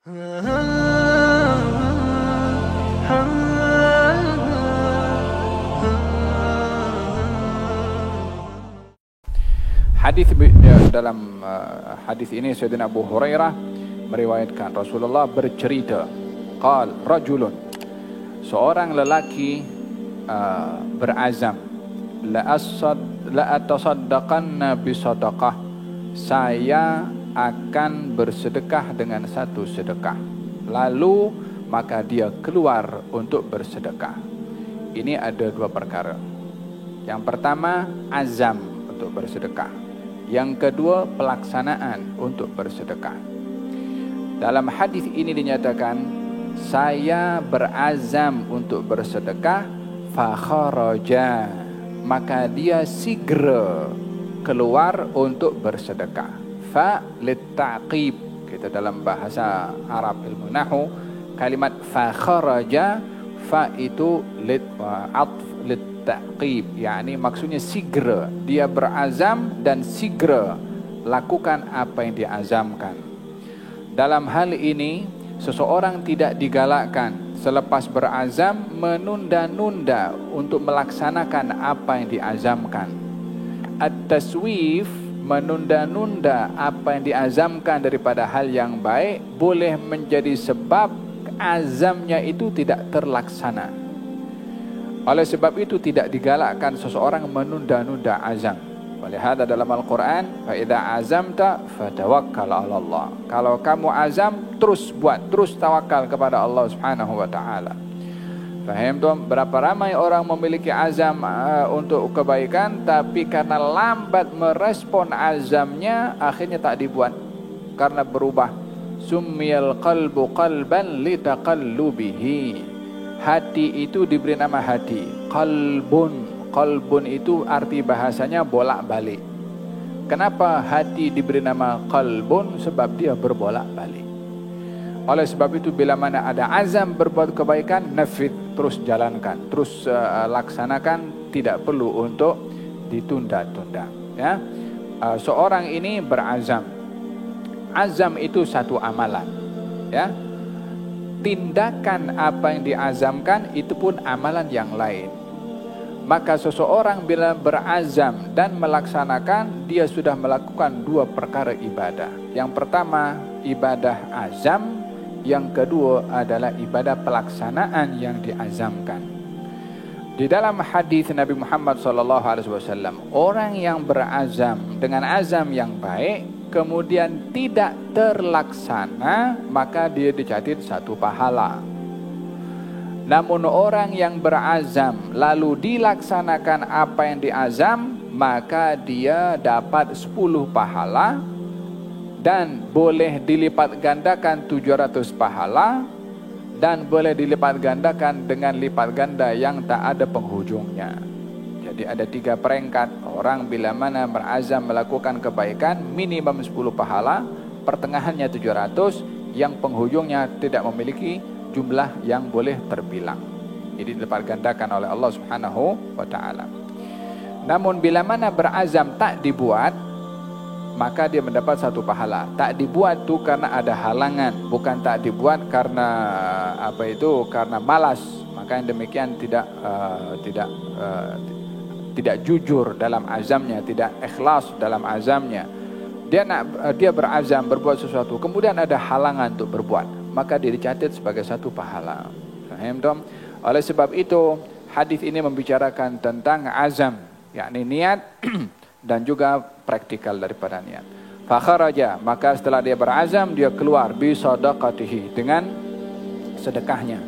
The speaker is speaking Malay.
Hadis dalam hadis ini Sayyidina Abu Hurairah meriwayatkan Rasulullah bercerita, qal rajulun, seorang lelaki berazam, la atasaddaqanna bisadaqah, saya akan bersedekah dengan satu sedekah. Lalu maka dia keluar untuk bersedekah. Ini ada dua perkara. Yang pertama azam untuk bersedekah. Yang kedua pelaksanaan untuk bersedekah. Dalam hadis ini dinyatakan saya berazam untuk bersedekah, fa kharaja, maka dia segera keluar untuk bersedekah. Fa littaqib, kita dalam bahasa Arab ilmu nahwu kalimat fa kharaja, fa itu littaqib, yakni maksudnya segera, dia berazam dan segera lakukan apa yang diazamkan. Dalam hal ini seseorang tidak digalakkan selepas berazam menunda-nunda untuk melaksanakan apa yang diazamkan. At-taswif, menunda-nunda apa yang diazamkan daripada hal yang baik, boleh menjadi sebab azamnya itu tidak terlaksana. Oleh sebab itu tidak digalakkan seseorang menunda-nunda azam. Oleh hadza dalam Al-Quran, fa idza azamta fatawakkal 'ala Allah. Kalau kamu azam, terus buat, terus tawakal kepada Allah Subhanahu wa taala. Faham tuh? Berapa ramai orang memiliki azam untuk kebaikan, tapi karena lambat merespon azamnya, akhirnya tak dibuat karena berubah. Summiyal qalbu qalban litaqallubihi. Hati itu diberi nama hati, qalbun. Qalbun itu arti bahasanya bolak-balik. Kenapa hati diberi nama qalbun? Sebab dia berbolak-balik. Oleh sebab itu bila mana ada azam berbuat kebaikan, nafid, terus jalankan, terus laksanakan, tidak perlu untuk ditunda-tunda. Ya, seorang ini berazam. Azam itu satu amalan. Ya, tindakan apa yang diazamkan itu pun amalan yang lain. Maka seseorang bila berazam dan melaksanakan, dia sudah melakukan dua perkara ibadah. Yang pertama ibadah azam, yang kedua adalah ibadah pelaksanaan yang diazamkan. Di dalam hadis Nabi Muhammad SAW, orang yang berazam dengan azam yang baik kemudian tidak terlaksana, maka dia dicatat satu pahala. Namun orang yang berazam lalu dilaksanakan apa yang diazam, maka dia dapat 10 pahala dan boleh dilipat gandakan 700 pahala dan boleh dilipat gandakan dengan lipat ganda yang tak ada penghujungnya. Jadi ada 3 peringkat. Orang bila mana berazam melakukan kebaikan, minimum 10 pahala, pertengahannya 700, yang penghujungnya tidak memiliki jumlah yang boleh terbilang. Ini dilipat gandakan oleh Allah Subhanahu wa taala. Namun bila mana berazam tak dibuat, maka dia mendapat 1 pahala. Tak dibuat tu karena ada halangan, bukan tak dibuat karena karena malas. Maka yang demikian tidak jujur dalam azamnya, tidak ikhlas dalam azamnya. Dia berazam berbuat sesuatu, kemudian ada halangan untuk berbuat, maka dia dicatat sebagai 1 pahala. Faham dong? Oleh sebab itu hadis ini membicarakan tentang azam, yakni niat dan juga praktikal daripada niat. Fa kharaja, maka setelah dia berazam dia keluar bi sadaqatihi, dengan sedekahnya.